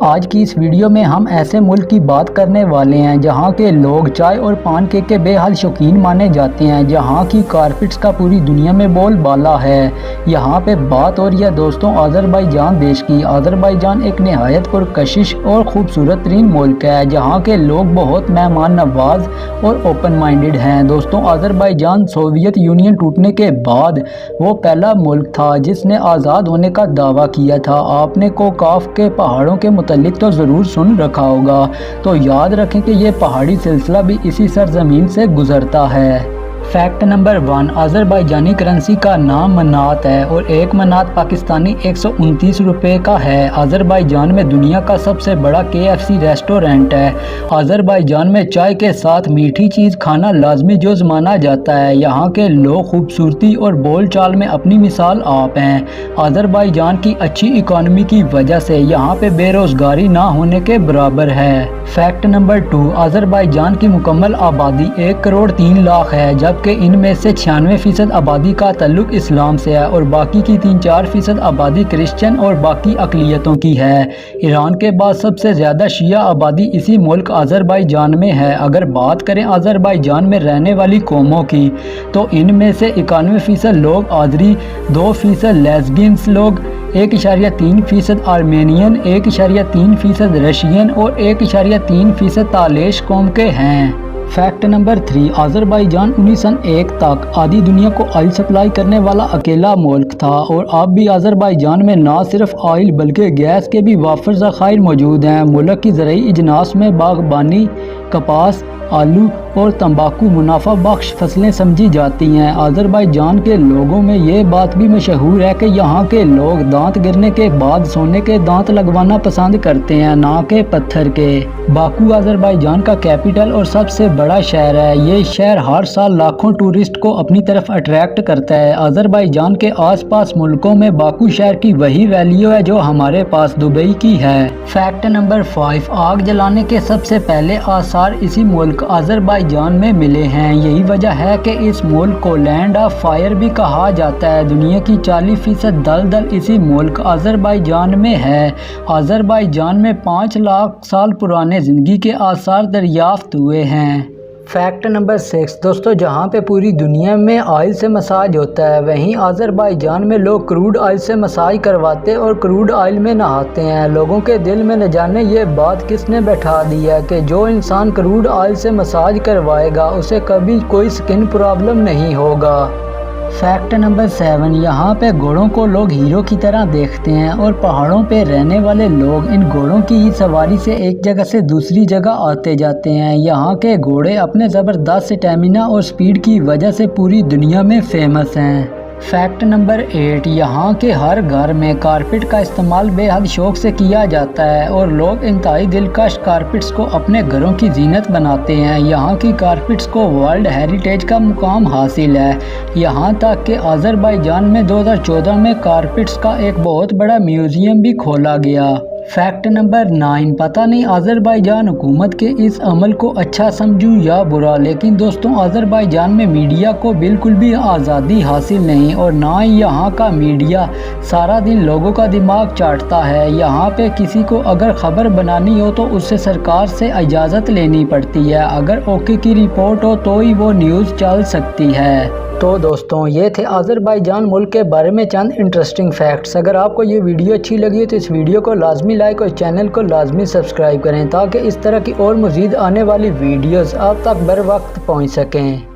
آج کی اس ویڈیو میں ہم ایسے ملک کی بات کرنے والے ہیں جہاں کے لوگ چائے اور پان کیک کے بے حد شوقین مانے جاتے ہیں، جہاں کی کارپٹس کا پوری دنیا میں بول بالا ہے۔ یہاں پہ بات ہو رہی ہے دوستوں آذربائیجان دیش کی۔ آذربائیجان ایک نہایت پرکشش اور خوبصورت ترین ملک ہے جہاں کے لوگ بہت مہمان نواز اور اوپن مائنڈڈ ہیں۔ دوستوں آذربائیجان سوویت یونین ٹوٹنے کے بعد وہ پہلا ملک تھا جس نے آزاد ہونے کا دعویٰ کیا تھا۔ آپ نے کوکاف کے پہاڑوں کے متعلق تو ضرور سن رکھا ہوگا، تو یاد رکھیں کہ یہ پہاڑی سلسلہ بھی اسی سرزمین سے گزرتا ہے۔ فیکٹ نمبر 1، آذربائیجانی کرنسی کا نام منات ہے اور ایک منات پاکستانی 129 روپے کا ہے۔ آذربائیجان میں دنیا کا سب سے بڑا KFC ریسٹورنٹ ہے۔ آذربائیجان میں چائے کے ساتھ میٹھی چیز کھانا لازمی جز مانا جاتا ہے۔ یہاں کے لوگ خوبصورتی اور بول چال میں اپنی مثال آپ ہیں۔ آذربائیجان کی اچھی اکانومی کی وجہ سے یہاں پہ بے روزگاری نہ ہونے کے برابر ہے۔ فیکٹ نمبر 2، آذربائیجان کی مکمل آبادی 1 کروڑ 3 لاکھ ہے، جبکہ ان میں سے 96% آبادی کا تعلق اسلام سے ہے اور باقی کی 3-4% آبادی کرسچن اور باقی اقلیتوں کی ہے۔ ایران کے بعد سب سے زیادہ شیعہ آبادی اسی ملک آذربائیجان میں ہے۔ اگر بات کریں آذربائیجان میں رہنے والی قوموں کی تو ان میں سے 91% لوگ آذری، 2% لیزبینز لوگ، 1.3% آرمینین، 1.3% رشین اور 1.3% تالش قوم کے ہیں۔ فیکٹ نمبر 3، آذربائیجان 1901 تک آدھی دنیا کو آئل سپلائی کرنے والا اکیلا ملک تھا اور اب بھی آذربائیجان میں نہ صرف آئل بلکہ گیس کے بھی وافر ذخائر موجود ہیں۔ ملک کی زرعی اجناس میں باغبانی، کپاس، آلو اور تمباکو منافع بخش فصلیں سمجھی جاتی ہیں۔ آذربائیجان کے لوگوں میں یہ بات بھی مشہور ہے کہ یہاں کے لوگ دانت گرنے کے بعد سونے کے دانت لگوانا پسند کرتے ہیں، نہ کہ پتھر کے۔ باکو آذربائیجان کا کیپٹل اور سب سے بڑا شہر ہے۔ یہ شہر ہر سال لاکھوں ٹورسٹ کو اپنی طرف اٹریکٹ کرتا ہے۔ آذربائیجان کے آس پاس ملکوں میں باکو شہر کی وہی ویلیو ہے جو ہمارے پاس دبئی کی ہے۔ فیکٹ نمبر 5، آگ جلانے کے سب سے پہلے آثار اسی ملک آذربائیجان میں ملے ہیں۔ یہی وجہ ہے کہ اس ملک کو لینڈ آف فائر بھی کہا جاتا ہے۔ دنیا کی 40% دلدل اسی ملک آذربائیجان میں ہے۔ آذربائیجان میں 5 لاکھ سال پرانے زندگی کے آثار دریافت ہوئے ہیں۔ فیکٹ نمبر 6، دوستو جہاں پہ پوری دنیا میں آئل سے مساج ہوتا ہے وہیں آذربائیجان میں لوگ کروڈ آئل سے مساج کرواتے اور کروڈ آئل میں نہاتے ہیں۔ لوگوں کے دل میں نہ جانے یہ بات کس نے بٹھا دی ہے کہ جو انسان کروڈ آئل سے مساج کروائے گا اسے کبھی کوئی سکن پرابلم نہیں ہوگا۔ فیکٹ نمبر 7، یہاں پہ گھوڑوں کو لوگ ہیرو کی طرح دیکھتے ہیں اور پہاڑوں پہ رہنے والے لوگ ان گھوڑوں کی ہی سواری سے ایک جگہ سے دوسری جگہ آتے جاتے ہیں۔ یہاں کے گھوڑے اپنے زبردست سٹیمنا اور سپیڈ کی وجہ سے پوری دنیا میں فیمس ہیں۔ فیکٹ نمبر 8، یہاں کے ہر گھر میں کارپٹ کا استعمال بے حد شوق سے کیا جاتا ہے اور لوگ انتہائی دلکش کارپٹس کو اپنے گھروں کی زینت بناتے ہیں۔ یہاں کی کارپٹس کو ورلڈ ہیریٹیج کا مقام حاصل ہے، یہاں تک کہ آذربائیجان میں 2014 میں کارپٹس کا ایک بہت بڑا میوزیم بھی کھولا گیا۔ فیکٹ نمبر 9، پتہ نہیں آذربائیجان حکومت کے اس عمل کو اچھا سمجھوں یا برا، لیکن دوستوں آذربائیجان میں میڈیا کو بالکل بھی آزادی حاصل نہیں اور نہ ہی یہاں کا میڈیا سارا دن لوگوں کا دماغ چاٹتا ہے۔ یہاں پہ کسی کو اگر خبر بنانی ہو تو اس سے سرکار سے اجازت لینی پڑتی ہے، اگر اوکے کی رپورٹ ہو تو ہی وہ نیوز چل سکتی ہے۔ تو دوستوں یہ تھے آذربائیجان ملک کے بارے میں چند انٹرسٹنگ فیکٹس۔ اگر آپ کو یہ ویڈیو اچھی لگی ہے تو اس ویڈیو کو لازمی لائک اور چینل کو لازمی سبسکرائب کریں تاکہ اس طرح کی اور مزید آنے والی ویڈیوز آپ تک بر وقت پہنچ سکیں۔